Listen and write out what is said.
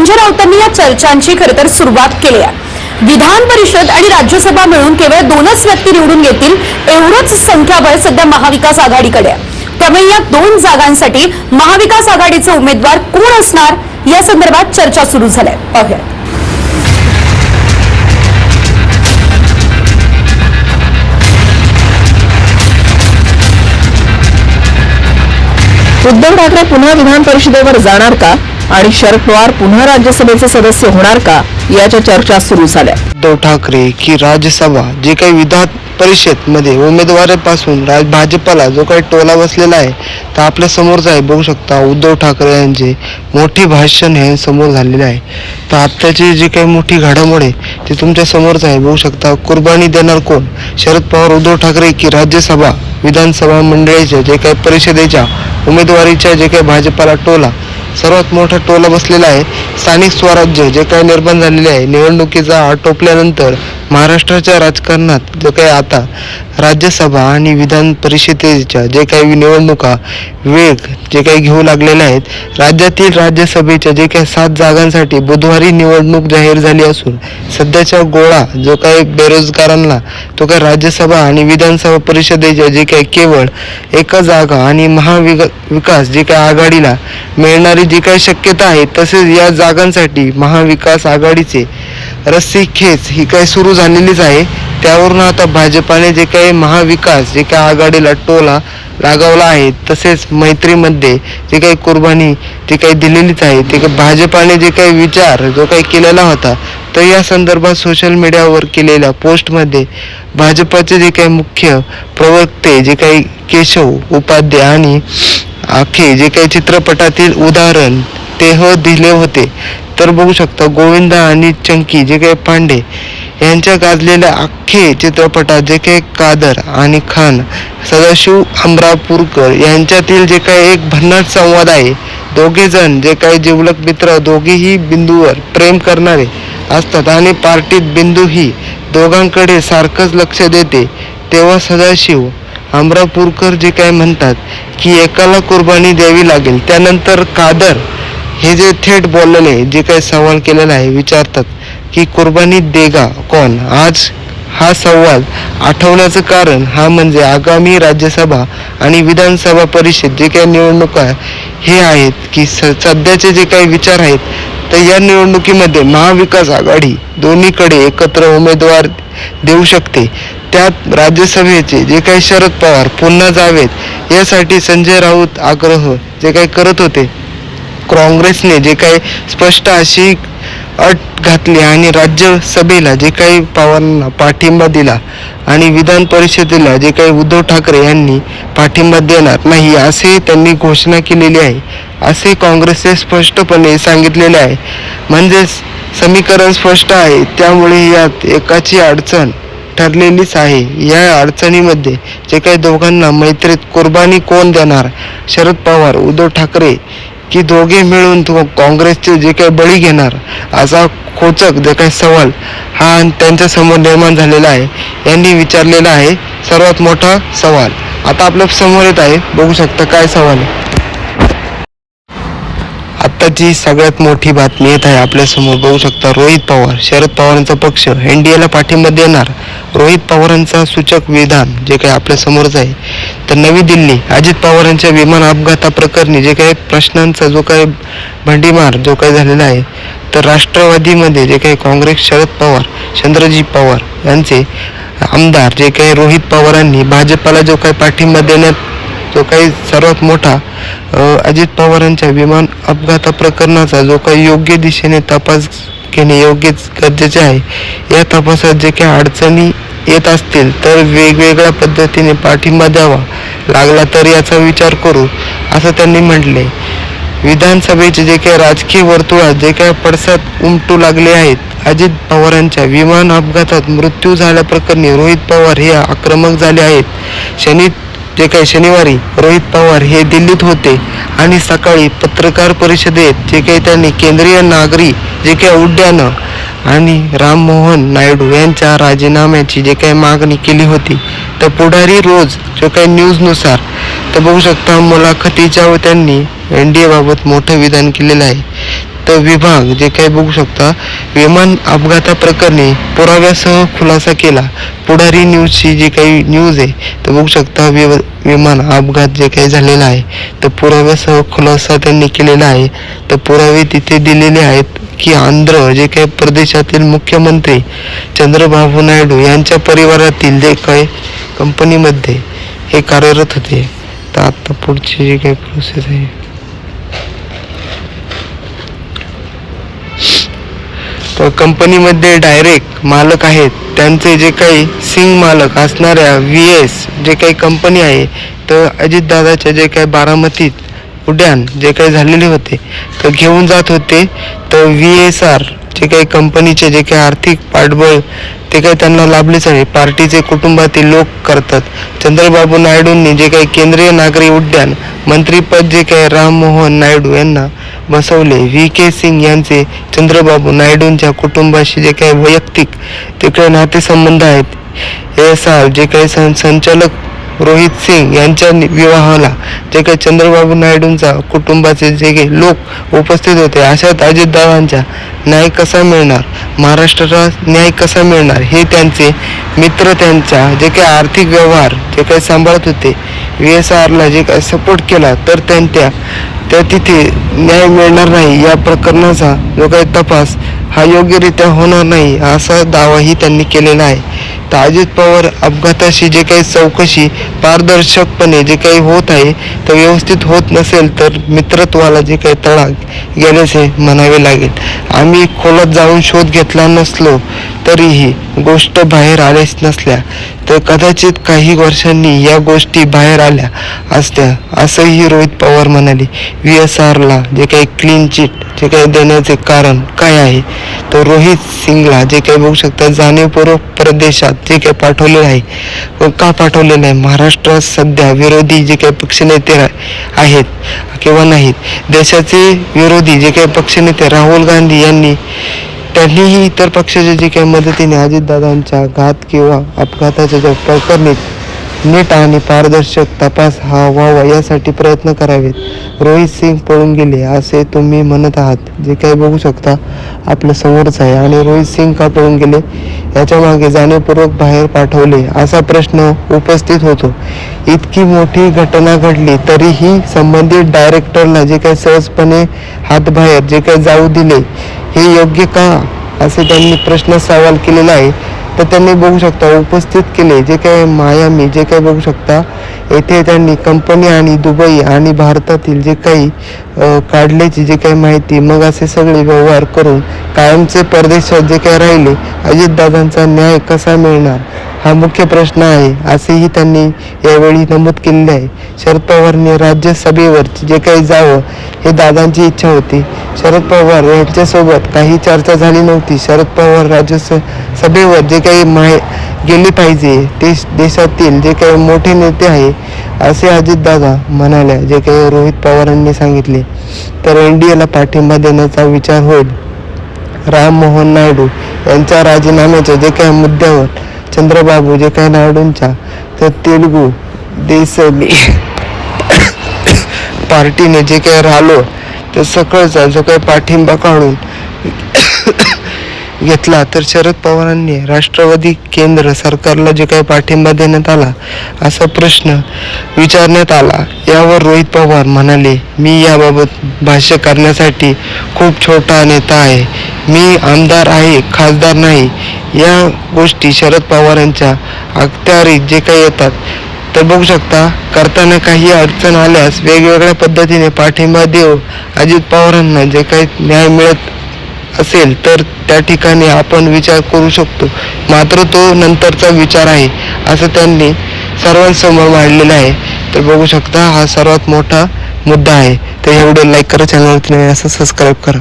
संजय राऊतांनी या चर्चांची खरं तर सुरुवात केली आहे। विधान परिषद आणि राज्यसभा मिळून केवळ 2च व्यक्ती निवडून येतील एवढंच संख्याबळ सध्या महाविकास आघाडीकडे आहे। त्यामुळे या 2 जागांसाठी महाविकास आघाडीचे उमेदवार कोण असणार या संदर्भात चर्चा सुरू झाली आहे। उद्धव ठाकरे पुन्हा विधान परिषदेवर जाणार का आणि शरद पवार पुन्हा राज्यसभेचे सदस्य होणार का याच्या चर्चा सुरू झाल्या। उद्धव ठाकरे की राज्यसभा जे काही विधान परिषद मध्ये उमेदवारापासून भाजपला जो काही टोला बसलेला आहे तर आपल्या समोरच आहे। बघू शकता उद्धव ठाकरे यांचे मोठी भाषण हे समोर झालेले आहे। तर आत्ताची जी काही मोठी घडामोड आहे ते तुमच्या समोरच आहे। बघू शकता कुर्बानी देणार कोण, शरद पवार उद्धव ठाकरे की राज्यसभा विधानसभा मंडळाच्या जे काही परिषदेच्या उमेदवारीच्या जे काही भाजपला टोला सर्वात मोठा टोला बसलेला आहे। स्थानिक स्वराज्य जे काही निर्माण झालेले आहे निवडणुकीचा आटोपल्यानंतर महाराष्ट्राच्या राजकारणात जो काही आता राज्यसभा आणि विधान परिषदेच्या जे काही निवडणुका वेग जे काही घेऊ लागलेल्या आहेत। राज्यातील राज्यसभेच्या जे काही 7 जागांसाठी बुधवारी निवडणूक जाहीर झाली असून सध्याचा गोळा जो काही बेरोजगारांना तो काही राज्यसभा आणि विधानसभा परिषदेच्या जे काही केवळ एक जागा आणि महाविकास जे काही आघाडीला मिळणारी जी काही शक्यता आहे तसेच या जागांसाठी महाविकास आघाडीचे रस्सीखेच ही काही सुरू झालेलीच आहे। त्यावरून आता भाजपाने जे काही महाविकास जे काही आघाडीला टोला लगावला आहे तसेच मैत्रीमध्ये जे काही कुर्बानी जे काही दिलेलीच आहे ते भाजपाने जे काही विचार जो काही केलेला होता तर या संदर्भात सोशल मीडियावर केलेल्या पोस्टमध्ये भाजपाचे जे काही मुख्य प्रवक्ते जे काही केशव उपाध्याय आणि आखे जे काही चित्रपटातील उदाहरण ते दिले होते। तर बघू शकता गोविंदा आणि चंकी जे काही पांडे यांच्या गाजलेल्या अख्खे चित्रपटात जे काही कादर आणि खान सदाशिव अमरापूरकर यांच्यातील जे काही एक भन्नाट संवाद आहे। दोघे जण जे काही जिवलग मित्र दोघेही बिंदूवर प्रेम करणारे असतात आणि पार्टीत बिंदू ही दोघांकडे सारखंच लक्ष देते तेव्हा सदाशिव अमरापूरकर जे काय म्हणतात की एकाला कुर्बानी द्यावी लागेल। त्यानंतर कादर हे जे थेट बोललेले जे काही सवाल केलेला आहे विचारतात की कुर्बानी देगा कौन। आज हा सवाल आठवण्याचं कारण हा म्हणजे आगामी राज्यसभा आणि विधानसभा परिषद जे काही निवडणुका हे आहेत की सध्याचे जे काही विचार आहेत तर या निवडणुकीमध्ये महाविकास आघाडी दोन्हीकडे एकत्र उमेदवार देऊ शकते। त्यात राज्यसभेचे जे काही शरद पवार पुन्हा जावेत यासाठी संजय राऊत आग्रह जे काही करत होते। काँग्रेसने जे काही स्पष्ट अशी अट घातली आणि राज्यसभेला जे काही पवारांना पाठिंबा दिला आणि विधान परिषदेला जे काही उद्धव ठाकरे यांनी पाठिंबा देणार नाही असे त्यांनी घोषणा केलेली आहे असे काँग्रेसने स्पष्टपणे सांगितलेले आहे। म्हणजे समीकरण स्पष्ट आहे। त्यामुळे यात एकाची अडचण ठरलेलीच आहे। या अडचणीमध्ये जे काही दोघांना मैत्रीत कुर्बानी कोण देणार, शरद पवार उद्धव ठाकरे की दोघे मिळून काँग्रेसचे जे काही बळी घेणार असा खोचक जे काही सवाल हा त्यांच्या समोर निर्माण झालेला आहे। यांनी विचारलेला आहे सर्वात मोठा सवाल आता आपल्या समोर येत आहे। बघू शकता काय सवाल आहे। आत्ताची सगळ्यात मोठी बातमी येत आहे आपल्या समोर। बघू शकता रोहित पवार शरद पवारांचा पक्ष एनडीएला पाठिंबा देणार। रोहित पवारांचा सूचक विधान जे काही आपल्या समोरच आहे। तर नवी दिल्ली अजित पवारांच्या विमान अपघाताप्रकरणी जे काही प्रश्नांचा जो काही भंडीमार जो काही झालेला आहे तर राष्ट्रवादीमध्ये जे काही काँग्रेस शरद पवार चंद्रजी पवार यांचे आमदार जे काही रोहित पवारांनी भाजपला जो काही पाठिंबा देण्यात जो काही सर्वात मोठा अजित पवारांच्या विमान अपघाता प्रकरणाचा जो काही योग्य दिशेने तपास घेणे योग्यच गरजेचे आहे। या तपासात जे काही अडचणी येत असतील तर वेगवेगळ्या पद्धतीने पाठिंबा द्यावा लागला तर याचा विचार करू असं त्यांनी म्हटले। विधानसभेचे जे काही राजकीय वर्तुळात जे काही पडसाद उमटू लागले आहेत अजित पवारांच्या विमान अपघातात मृत्यू झाल्याप्रकरणी रोहित पवार हे आक्रमक झाले आहेत। शनिवारी रोहित पवार हे दिल्लीत होते आणि सकाळी पत्रकार परिषदेत जे काही त्यांनी केंद्रीय नागरी जे काही उड्डाणं आणि राममोहन नायडू यांच्या राजीनाम्याची जे काही मागणी केली होती तर पुढारी रोज जो काही न्यूजनुसार तर बघू शकता मुलाखतीच्या त्यांनी एनडीए बाबत मोठं विधान केलेलं आहे। तर विभाग जे काही बघू शकता विमान अपघाताप्रकरणी पुराव्यासह खुलासा केला. पुढारी न्यूजची जी काही न्यूज आहे तर बघू शकता विमान अपघात जे काही झालेला आहे तर पुराव्यासह खुलासा त्यांनी केलेला आहे. तर पुरावे तिथे दिलेले आहेत की आंध्र जे काही प्रदेशातील मुख्यमंत्री चंद्रबाबू नायडू यांच्या परिवारातील जे काही कंपनीमध्ये हे कार्यरत होते. तर आता पुढची जी काही प्रोसेस आहे तर कंपनीमध्ये डायरेक्ट मालक आहेत त्यांचे जे काही सिंग मालक असणाऱ्या VS जे काही कंपनी आहे तर अजितदादाच्या जे काही बारामतीत उड्डाण जे काही झालेले होते तर घेऊन जात होते. तर VSR जे काही कंपनीचे जे काही आर्थिक पाठबळ ते काही त्यांना लाभलेच आहे. पार्टीचे कुटुंबातील लोक करतात. चंद्रबाबू नायडूंनी जे काही केंद्रीय नागरी उड्डाण मंत्रीपद जे काही राममोहन नायडू यांना बसवले. VK सिंग यांचे चंद्रबाबू नायडूंच्या कुटुंबाशी जे काही वैयक्तिक ते काही नातेसंबंध आहेत. ASR जे काही संचालक रोहित सिंग यांच्या विवाहाला जे काही चंद्रबाबू नायडूंचा कुटुंबाचे जे काही लोक उपस्थित होते. अशात अजितदादांच्या न्याय कसा मिळणार, महाराष्ट्राला न्याय कसा मिळणार हे त्यांचे मित्र त्यांच्या जे काही आर्थिक व्यवहार जे काही सांभाळत होते VSRला जे काही सपोर्ट केला तर त्या तिथे न्याय मिळणार नाही. या प्रकरणाचा जो काही तपास हा योग्यरित्या होणार नाही असा दावाही त्यांनी केलेला आहे. तर अजित पवार अपघाताशी जे काही चौकशी पारदर्शकपणे जे काही होत आहे तर व्यवस्थित होत नसेल तर मित्रत्वाला जे काही तडा गेल्याचे म्हणावे लागेल. आम्ही खोलात जाऊन शोध घेतला नसलो तरीही गोष्ट बाहेर आल्याच नसल्या तर कदाचित काही वर्षांनी या गोष्टी बाहेर आल्या असत्या असंही रोहित पवार म्हणाले. VSRला जे काही क्लीन चिट जे काही देण्याचे कारण काय आहे तर रोहित सिंगला जे काही बघू शकता जाणीवपूर्वक प्रदेशात जे काही पाठवलेलं आहे व का पाठवलेलं आहे. महाराष्ट्रात सध्या विरोधी जे काही पक्षनेते आहेत किंवा नाहीत, देशाचे विरोधी जे काही पक्षनेते राहुल गांधी त्यांनीही इतर पक्षाच्या जे काही मदतीने अजितदादांच्या घात किंवा अपघाताच्या ज्या प्रकरणी नीट आणि पारदर्शक तपास हा व्हावा यासाठी प्रयत्न करावेत. रोहित सिंग पळून गेले असे तुम्ही म्हणत आहात जे काही बघू शकता आपल्या समोरच आहे. आणि रोहित सिंग का पळून गेले याच्या मागे जाणीवपूर्वक बाहेर पाठवले असा प्रश्न उपस्थित होतो. इतकी मोठी घटना घडली तरीही संबंधित डायरेक्टरला जे काही सहजपणे हातबाहेर जे काही जाऊ दिले हे योग्य का असे त्यांनी प्रश्न सवाल केलेला आहे. तर त्यांनी बघू शकता उपस्थित केले जे काही मायामी जे काही बघू शकता येथे त्यांनी कंपनी आणि दुबई आणि भारतातील जे काही काढल्याची जे काही माहिती मग असे सगळे व्यवहार करून कायमचे परदेशात जे काही राहिले अजितदादांचा न्याय कसा मिळणार हा मुख्य प्रश्न आहे असेही त्यांनी यावेळी नमूद केलेले आहे. शरद पवारांनी राज्यसभेवर जे काही जावं हे दादांची इच्छा होती. शरद पवार यांच्यासोबत काही चर्चा झाली नव्हती. शरद पवार राज्यसभेवर जे काही गेले पाहिजे ते देशातील जे काही मोठे नेते आहे असे अजितदादा म्हणाले जे काही रोहित पवारांनी सांगितले. तर NDAला पाठिंबा देण्याचा विचार होईल. राममोहन नायडू यांच्या राजीनाम्याच्या जे काही मुद्द्यावर चंद्रबाबू जे काही नायडूंच्या तर तेलुगू देसमी पार्टीने जे काही राहिलो तर सकाळचा जो काही पाठिंबा काढून घेतला तर शरद पवारांनी राष्ट्रवादी केंद्र सरकारला जे काही पाठिंबा देण्यात आला असा प्रश्न विचारण्यात आला. यावर रोहित पवार म्हणाले मी याबाबत भाष्य करण्यासाठी खूप छोटा नेता आहे. मी आमदार आहे, खासदार नाही. या गोष्टी शरद पवारांच्या अखत्यारीत जे काही येतात तर बघू शकता करताना काही अडचण आल्यास वेगवेगळ्या पद्धतीने पाठिंबा देऊ अजित पवारांना जे काही न्याय मिळत असेल तर त्या ठिकाणी आपण विचार करू शकतो. मात्र तो नंतरचा विचार आहे असं त्यांनी सर्वांसमोर मांडलेलं आहे. तर बघू शकता हा सर्वात मोठा मुद्दा आहे. तर एवढं लाईक करा, चॅनलवरती नाही असं सबस्क्राईब करा.